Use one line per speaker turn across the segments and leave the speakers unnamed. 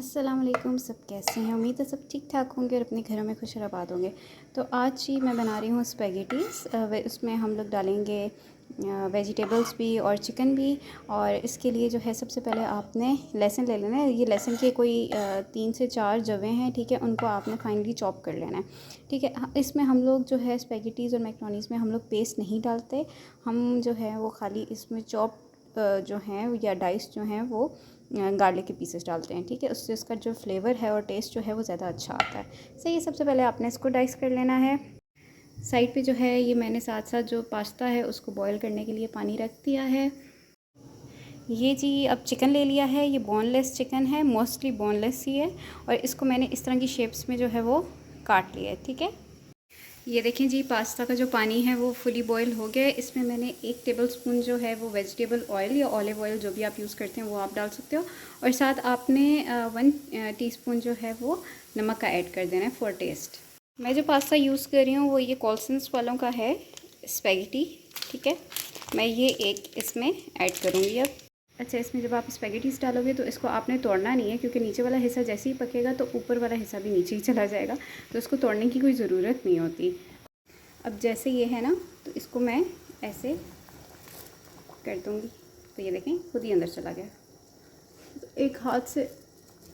अस्सलाम वालेकुम। सब कैसे हैं? उम्मीद है सब ठीक ठाक होंगे और अपने घरों में खुश और आबाद होंगे। तो आज ही मैं बना रही हूँ स्पैगेटीज़। उसमें हम लोग डालेंगे वेजिटेबल्स भी और चिकन भी। और इसके लिए जो है सबसे पहले आपने लहसुन ले लेना है। ये लहसुन के कोई 3 से 4 जवे हैं, ठीक है। उनको आपने फाइनली चॉप कर लेना है, ठीक है। इसमें हम लोग जो है स्पैगेटीज़ और मैक्रोनीज़ में हम लोग पेस्ट नहीं डालते। हम जो है वो खाली इसमें चॉप जो हैं या डाइस जो हैं वो गार्लिक के पीसेस डालते हैं, ठीक है। उससे उसका जो फ्लेवर है और टेस्ट जो है वो ज़्यादा अच्छा आता है। सही है, सबसे पहले आपने इसको डाइस कर लेना है। साइड पे जो है ये मैंने साथ साथ जो पास्ता है उसको बॉईल करने के लिए पानी रख दिया है। ये जी अब चिकन ले लिया है। ये बोनलेस चिकन है, मोस्टली बोनलेस ही है। और इसको मैंने इस तरह की शेप्स में जो है वो काट लिया है, ठीक है। ये देखें जी, पास्ता का जो पानी है वो फुली बॉयल हो गया है। इसमें मैंने 1 टेबलस्पून जो है वो वेजिटेबल ऑयल या ऑलिव ऑयल जो भी आप यूज़ करते हैं वो आप डाल सकते हो। और साथ आपने 1 टीस्पून जो है वो नमक का ऐड कर देना है फॉर टेस्ट। मैं जो पास्ता यूज़ कर रही हूँ वो ये कॉल्सन्स वालों का है, स्पैगेटी, ठीक है। मैं ये एक इसमें ऐड करूँगी अब। अच्छा, इसमें जब आप स्पैगेटीज़ डालोगे तो इसको आपने तोड़ना नहीं है, क्योंकि नीचे वाला हिस्सा जैसे ही पकेगा तो ऊपर वाला हिस्सा भी नीचे ही चला जाएगा, तो इसको तोड़ने की कोई ज़रूरत नहीं होती। अब जैसे ये है ना, तो इसको मैं ऐसे कर दूँगी तो ये देखें खुद ही अंदर चला गया। तो एक हाथ से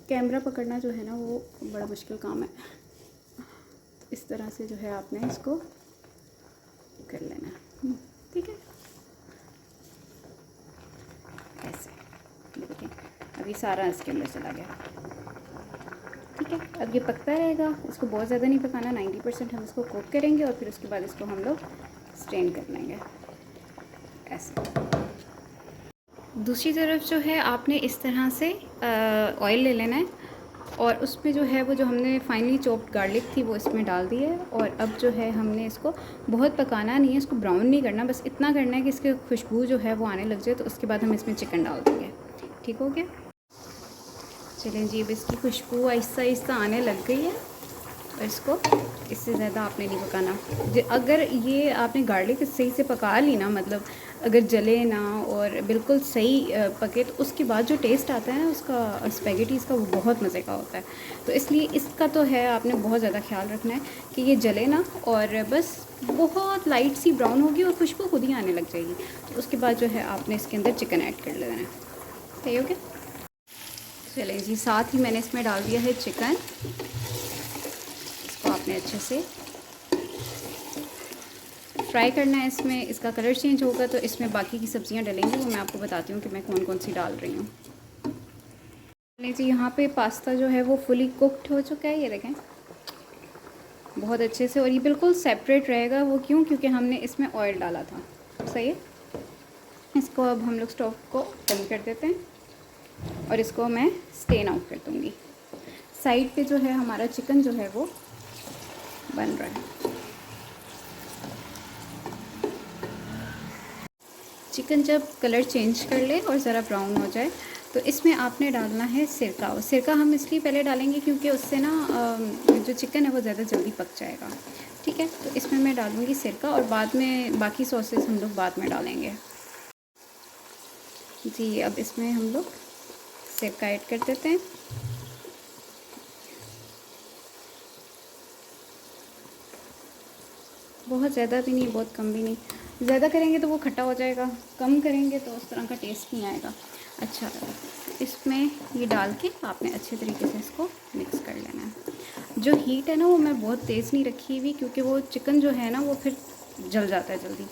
कैमरा पकड़ना जो है ना वो बड़ा मुश्किल काम है। तो इस तरह से जो है आपने इसको कर लेना है, ठीक है। ऐसे ये देखें अभी सारा इसके अंदर चला गया, ठीक है। अब ये पकता रहेगा, इसको बहुत ज़्यादा नहीं पकाना। 90% हम इसको कुक करेंगे और फिर उसके बाद इसको हम लोग स्ट्रेन कर लेंगे ऐसे। दूसरी तरफ जो है आपने इस तरह से ऑयल ले लेना है और उसमें जो है वो जो हमने फाइनली चॉप्ड गार्लिक थी वो इसमें डाल दी है। और अब जो है हमने इसको बहुत पकाना नहीं है, इसको ब्राउन नहीं करना, बस इतना करना है कि इसकी खुशबू जो है वो आने लग जाए। तो उसके बाद हम इसमें चिकन डाल देंगे, ठीक हो गया। चलें जी, अब इसकी खुशबू आहिस्ता आहिस्ता आने लग गई है और इसको इससे ज़्यादा आपने नहीं पकाना। अगर ये आपने गार्लिक सही से पका ली ना, मतलब अगर जले ना और बिल्कुल सही पके, तो उसके बाद जो टेस्ट आता है ना उसका स्पैगेटीज़ का वो बहुत मज़े का होता है। तो इसलिए इसका तो है आपने बहुत ज़्यादा ख्याल रखना है कि ये जले ना, और बस बहुत लाइट सी ब्राउन होगी और खुशबू खुद ही आने लग जाएगी। तो उसके बाद जो है आपने इसके अंदर चिकन ऐड कर लेना है, सही हो गया। चलें जी, साथ ही मैंने इसमें डाल दिया है चिकन। इसको आपने अच्छे से फ्राई करना है। इसमें इसका कलर चेंज होगा तो इसमें बाकी की सब्ज़ियां डलेंगी, वो मैं आपको बताती हूँ कि मैं कौन कौन सी डाल रही हूँ। चलें जी, यहाँ पे पास्ता जो है वो फुली कुकड हो चुका है, ये देखें बहुत अच्छे से। और ये बिल्कुल सेपरेट रहेगा, वो क्यों? क्योंकि हमने इसमें ऑयल डाला था, सही है। इसको अब हम लोग स्टोव को बंद कर देते हैं और इसको मैं स्टेन आउट कर दूँगी। साइड पे जो है हमारा चिकन जो है वो बन रहा है। चिकन जब कलर चेंज कर ले और ज़रा ब्राउन हो जाए तो इसमें आपने डालना है सिरका। सिरका हम इसलिए पहले डालेंगे क्योंकि उससे ना जो चिकन है वो ज़्यादा जल्दी पक जाएगा, ठीक है। तो इसमें मैं डालूँगी सिरका और बाद में बाकी सॉसेस हम लोग बाद में डालेंगे जी। अब इसमें हम लोग सिरका ऐड कर देते हैं। बहुत ज़्यादा भी नहीं, बहुत कम भी नहीं। ज़्यादा करेंगे तो वो खट्टा हो जाएगा, कम करेंगे तो उस तरह का टेस्ट नहीं आएगा। अच्छा, इसमें ये डाल के आपने अच्छे तरीके से इसको मिक्स कर लेना है। जो हीट है ना वो मैं बहुत तेज़ नहीं रखी हुई, क्योंकि वो चिकन जो है ना वो फिर जल जाता है जल्दी।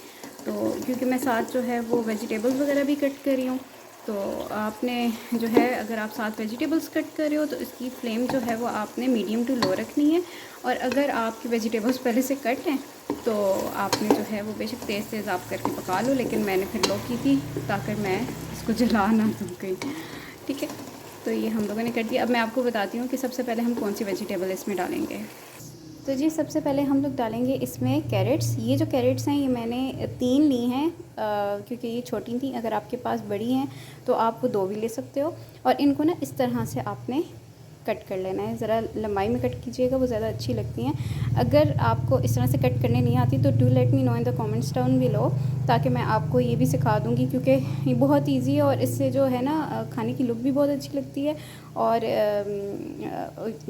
तो क्योंकि मैं साथ जो है वो वेजिटेबल्स वगैरह भी कट कर रही हूँ, तो आपने जो है अगर आप साथ वेजिटेबल्स कट कर रहे हो तो इसकी फ्लेम जो है वो आपने मीडियम टू लो रखनी है। और अगर आपकी वेजिटेबल्स पहले से कट हैं तो आपने जो है वो बेशक तेज़ तेज़ आप करके पका लो, लेकिन मैंने फिर लो की थी ताकि मैं इसको जला ना दूँ कहीं, ठीक है। तो ये हम लोगों ने कर दिया। अब मैं आपको बताती हूँ कि सबसे पहले हम कौन सी वेजिटेबल इसमें डालेंगे। तो जी सबसे पहले हम लोग डालेंगे इसमें कैरेट्स। ये जो कैरेट्स हैं ये मैंने 3 ली हैं, क्योंकि ये छोटी थी। अगर आपके पास बड़ी हैं तो आप वो 2 भी ले सकते हो। और इनको ना इस तरह से आपने कट कर लेना है। ज़रा लंबाई में कट कीजिएगा, वो ज़्यादा अच्छी लगती हैं। अगर आपको इस तरह से कट करने नहीं आती तो do let me know in the comments down below, ताकि मैं आपको ये भी सिखा दूँगी, क्योंकि ये बहुत ईजी है और इससे जो है ना खाने की लुक भी बहुत अच्छी लगती है और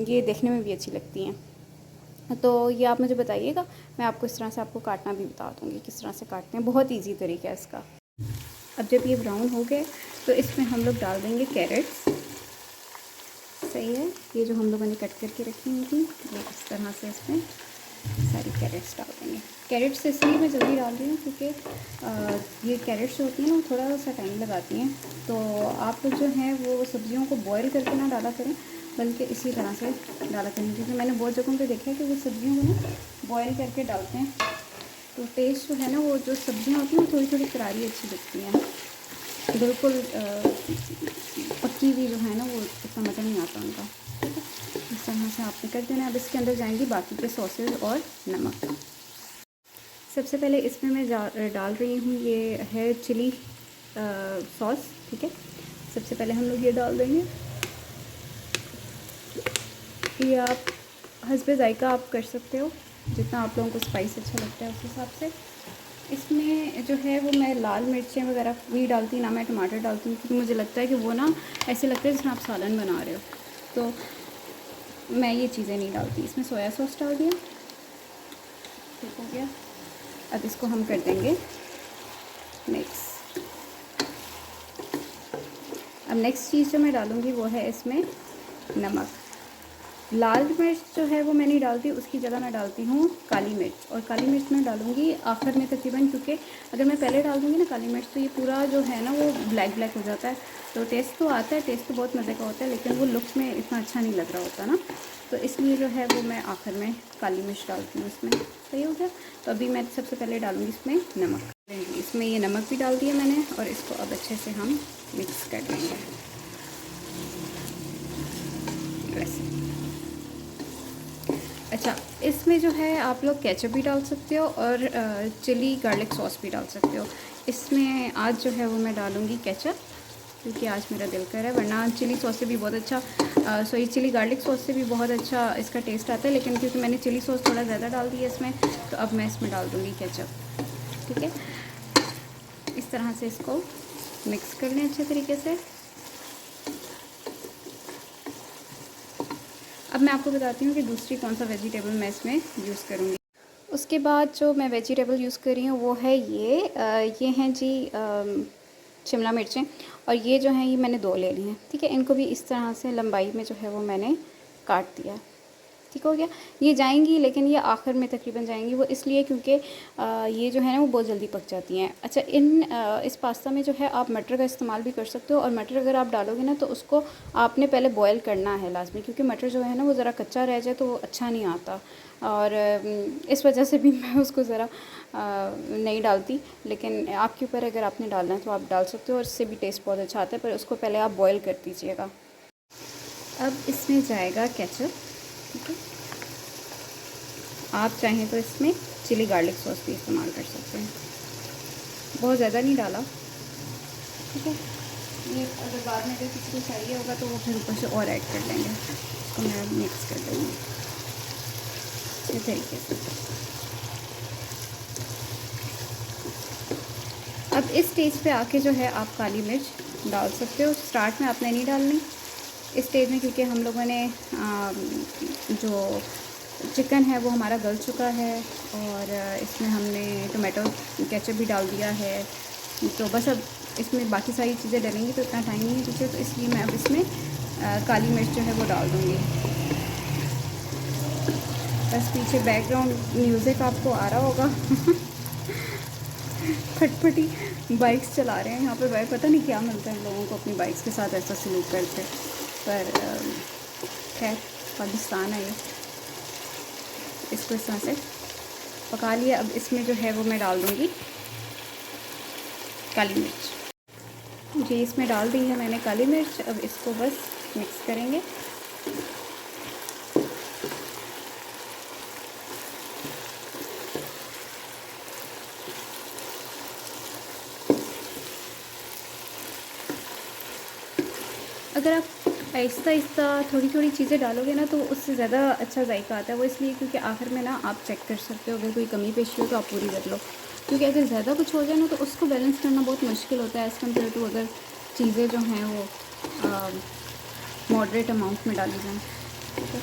ये देखने में भी अच्छी लगती हैं। तो ये आप मुझे बताइएगा, मैं आपको इस तरह से आपको काटना भी बता दूँगी किस तरह से काटते हैं। बहुत ईजी तरीका है इसका। अब जब ये ब्राउन हो गए तो इसमें हम लोग डाल देंगे कैरेट्स। सही है, ये जो हम लोगों ने कट करके रखी हुई थी, ये इस तरह से इसमें सारी कैरेट्स डाल देंगे। कैरेट्स इसलिए मैं जल्दी डाल रही हूँ क्योंकि ये कैरेट्स जो होती हैं ना वो थोड़ा सा टाइम लगाती हैं। तो आप जो हैं वो सब्जियों को बॉयल करके ना डाला करें, बल्कि इसी तरह से डाला करें, क्योंकि मैंने बहुत जगहों पे देखा है कि वो सब्जियों को ना बॉयल करके डालते हैं तो टेस्ट जो है ना, वो जो सब्जियाँ होती हैं वो थोड़ी थोड़ी करारी अच्छी लगती हैं। बिल्कुल पक्की हुई जो है ना वो इतना मज़ा नहीं आता उनका। ठीक है, इस तरह से आपने कर देना। अब इसके अंदर जाएंगी बाकी के सॉसेज और नमक। सबसे पहले इसमें मैं डाल रही हूँ, ये है चिली सॉस। ठीक है, सबसे पहले हम लोग ये डाल देंगे। ये आप हस्बे ज़ायका आप कर सकते हो, जितना आप लोगों को स्पाइस अच्छा लगता है उस हिसाब से। इसमें जो है वो मैं लाल मिर्चें वगैरह भी डालती ना, मैं टमाटर डालती हूँ, क्योंकि मुझे लगता है कि वो ना ऐसे लगता है जिसमें आप सालन बना रहे हो, तो मैं ये चीज़ें नहीं डालती। इसमें सोया सॉस डाल दिया, ठीक हो गया। अब इसको हम कर देंगे मिक्स। अब नेक्स्ट चीज़ जो मैं डालूँगी वो है इसमें नमक। लाल मिर्च जो है वो मैं नहीं डालती, उसकी जगह मैं डालती हूँ काली मिर्च, और काली मिर्च मैं डालूँगी आखिर में तकरीबन, क्योंकि अगर मैं पहले डाल दूँगी ना काली मिर्च तो ये पूरा जो है ना वो ब्लैक ब्लैक हो जाता है। तो टेस्ट तो आता है, टेस्ट तो बहुत मज़े का होता है, लेकिन वो लुक में इतना अच्छा नहीं लग रहा होता ना, तो इसलिए जो है वो मैं आखिर में काली मिर्च डालती हूँ इसमें। सही हो गया। तो अभी मैं सबसे पहले डालूँगी इसमें नमक। इसमें ये नमक भी डाल दिया मैंने, और इसको अब अच्छे से हम मिक्स कर देंगे वैसे। अच्छा, इसमें जो है आप लोग केचप भी डाल सकते हो और चिली गार्लिक सॉस भी डाल सकते हो। इसमें आज जो है वो मैं डालूँगी केचप, क्योंकि आज मेरा दिल कर रहा है, वरना चिली सॉस से भी बहुत अच्छा सॉरी चिली गार्लिक सॉस से भी बहुत अच्छा इसका टेस्ट आता है, लेकिन क्योंकि मैंने चिली सॉस थोड़ा ज़्यादा डाल दी है इसमें, तो अब मैं इसमें डाल दूँगी केचप। ठीक है, इस तरह से इसको मिक्स कर लें अच्छे तरीके से। अब मैं आपको बताती हूँ कि दूसरी कौन सा वेजिटेबल मैं इसमें यूज़ करूँगी। उसके बाद जो मैं वेजिटेबल यूज़ कर रही हूँ वो है ये हैं जी शिमला मिर्चें, और ये जो हैं ये मैंने 2 ले ली हैं। ठीक है, इनको भी इस तरह से लंबाई में जो है वो मैंने काट दिया। ठीक हो गया। ये जाएंगी, लेकिन ये आखिर में तकरीबन जाएंगी, वो इसलिए क्योंकि ये जो है ना वो बहुत जल्दी पक जाती हैं। अच्छा, इस पास्ता में जो है आप मटर का इस्तेमाल भी कर सकते हो, और मटर अगर आप डालोगे ना तो उसको आपने पहले बॉयल करना है लाजमी, क्योंकि मटर जो है ना वो ज़रा कच्चा रह जाए तो वो अच्छा नहीं आता, और इस वजह से भी मैं उसको ज़रा नहीं डालती। लेकिन आपके ऊपर, अगर आपने डालना है तो आप डाल सकते हो, और इससे भी टेस्ट बहुत अच्छा आता है, पर उसको पहले आप बॉयल कर दीजिएगा। अब इसमें जाएगा केचप। ठीक है, आप चाहें तो इसमें चिली गार्लिक सॉस भी इस्तेमाल कर सकते हैं, बहुत ज़्यादा नहीं डाला। ठीक है, ये अगर बाद में अगर किसी को चाहिए होगा तो वो फिर ऊपर से और ऐड कर लेंगे। इसको मैं मिक्स कर दूँगी इस तरीके से। अब इस स्टेज पे आके जो है आप काली मिर्च डाल सकते हो। स्टार्ट में आपने नहीं डालनी इस स्टेज में, क्योंकि हम लोगों ने जो चिकन है वो हमारा गल चुका है, और इसमें हमने टोमेटो केचप भी डाल दिया है, तो बस अब इसमें बाकी सारी चीज़ें डलेंगी तो इतना टाइम नहीं है पीछे, तो इसलिए मैं अब इसमें काली मिर्च जो है वो डाल दूँगी। बस पीछे बैकग्राउंड म्यूज़िक आपको आ रहा होगा फटफटी बाइक्स चला रहे हैं यहाँ पे भाई, पता नहीं क्या मिलता है लोगों को अपनी बाइक्स के साथ ऐसा सलूक करते, पर खैर पाकिस्तान है ये। इसको इस तरह से पका लिया। अब इसमें जो है वो मैं डाल दूँगी काली मिर्च। जी, इसमें डाल दी है मैंने काली मिर्च। अब इसको बस मिक्स करेंगे। अगर आप आहिस्ता आहिस्ता थोड़ी थोड़ी चीज़ें डालोगे ना तो उससे ज़्यादा अच्छा जायका आता है। वो इसलिए क्योंकि आखिर में ना आप चेक कर सकते हो, अगर कोई कमी पेशी हो तो आप पूरी कर लो, क्योंकि अगर ज़्यादा कुछ हो जाए ना तो उसको बैलेंस करना बहुत मुश्किल होता है एज़ कम्पेयर टू अगर चीज़ें जो हैं वो मॉडरेट अमाउंट में डाली जाएँ। ठीक है,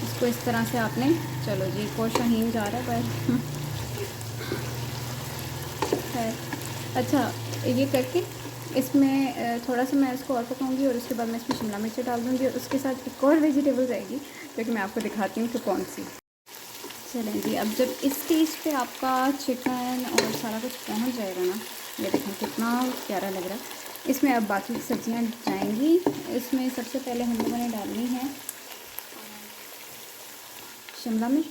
इसको इस तरह से आपने, चलो जी एक और शाहीन जा रहा है पर है। अच्छा, ये करके इसमें थोड़ा सा मैं इसको और पकाऊंगी और उसके बाद मैं इसमें शिमला मिर्च डाल दूँगी और उसके साथ एक और वेजिटेबल जाएगी जो कि मैं आपको दिखाती हूँ कि कौन सी। चलें जी, अब जब इस स्टेज पे आपका चिकन और सारा कुछ पहुँच जाएगा ना, ये देखें कितना प्यारा लग रहा है। इसमें अब बाकी की सब्जियाँ जाएंगी। इसमें सबसे पहले हम लोगों ने डालनी है शिमला मिर्च,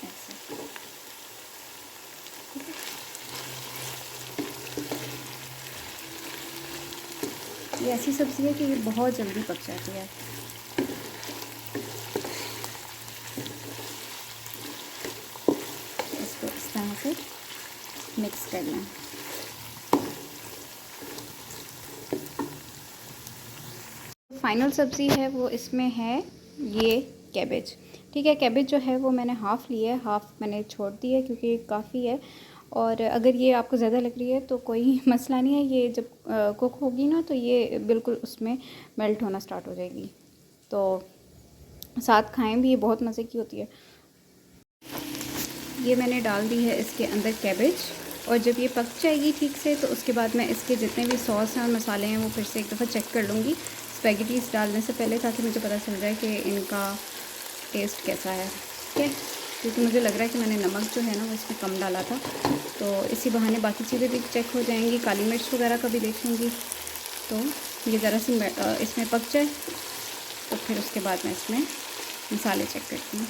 ऐसे। ये ऐसी सब्ज़ी है कि ये बहुत जल्दी पक जाती है। इसको इस तरह से मिक्स कर लें। फाइनल सब्ज़ी है वो इसमें है ये कैबेज। ठीक है, कैबेज जो है वो मैंने हाफ़ लिया है, हाफ़ मैंने छोड़ दी है क्योंकि काफ़ी है। और अगर ये आपको ज़्यादा लग रही है तो कोई मसला नहीं है, ये जब कुक होगी ना तो ये बिल्कुल उसमें मेल्ट होना स्टार्ट हो जाएगी, तो साथ खाएं भी, ये बहुत मज़े की होती है। ये मैंने डाल दी है इसके अंदर कैबेज, और जब ये पक जाएगी ठीक से तो उसके बाद मैं इसके जितने भी सॉस हैं और मसाले हैं वो फिर से एक दफ़ा चेक कर लूँगी स्पैगेटीज़ डालने से पहले, ताकि मुझे पता चल जाए कि इनका टेस्ट कैसा है। ठीक है, क्योंकि मुझे लग रहा है कि मैंने नमक जो है ना वो इसमें कम डाला था, तो इसी बहाने बाकी चीज़ें भी चेक हो जाएंगी, काली मिर्च वगैरह का भी देख लूँगी। तो ये ज़रा सी इसमें पक जाए तो फिर उसके बाद मैं इसमें मसाले चेक करती हूँ।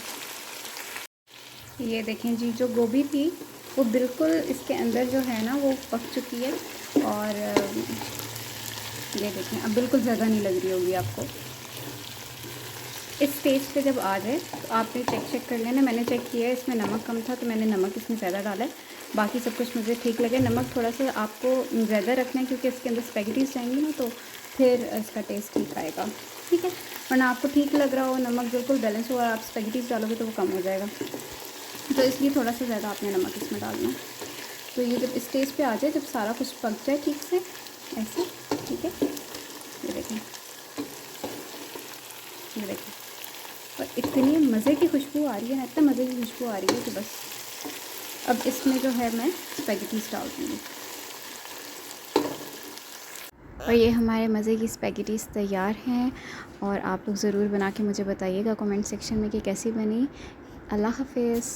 ये देखें जी, जो गोभी थी वो बिल्कुल इसके अंदर जो है ना वो पक चुकी है, और ये देखें अब बिल्कुल ज़्यादा नहीं लग रही होगी आपको। इस स्टेज पे जब आ जाए तो आपने चेक कर लेना। मैंने चेक किया है, इसमें नमक कम था तो मैंने नमक इसमें ज़्यादा डाला है, बाकी सब कुछ मुझे ठीक लगे। नमक थोड़ा सा आपको ज़्यादा रखना है क्योंकि इसके अंदर स्पैगेटीज़ जाएंगी ना तो फिर इसका टेस्ट ठीक आएगा। ठीक है, वरना आपको ठीक लग रहा हो, नमक बिल्कुल बैलेंस हो और आप स्पैगेटीज़ डालोगे तो वो कम हो जाएगा, तो इसलिए थोड़ा सा ज़्यादा आपने नमक इसमें डालना। तो ये जब स्टेज पे आ जाए, जब सारा कुछ पक जाए ठीक से ऐसे, ठीक है, ये देखें, ये देखें, और इतनी मज़े की खुशबू आ रही है ना, इतना मज़े की खुशबू आ रही है कि बस अब इसमें जो है मैं स्पैगेटीज़ डाल दूँगी। और ये हमारे मज़े की स्पैगेटीज़ तैयार हैं, और आप लोग ज़रूर बना के मुझे बताइएगा कमेंट सेक्शन में कि कैसी बनी। अल्लाह हाफ़िज़।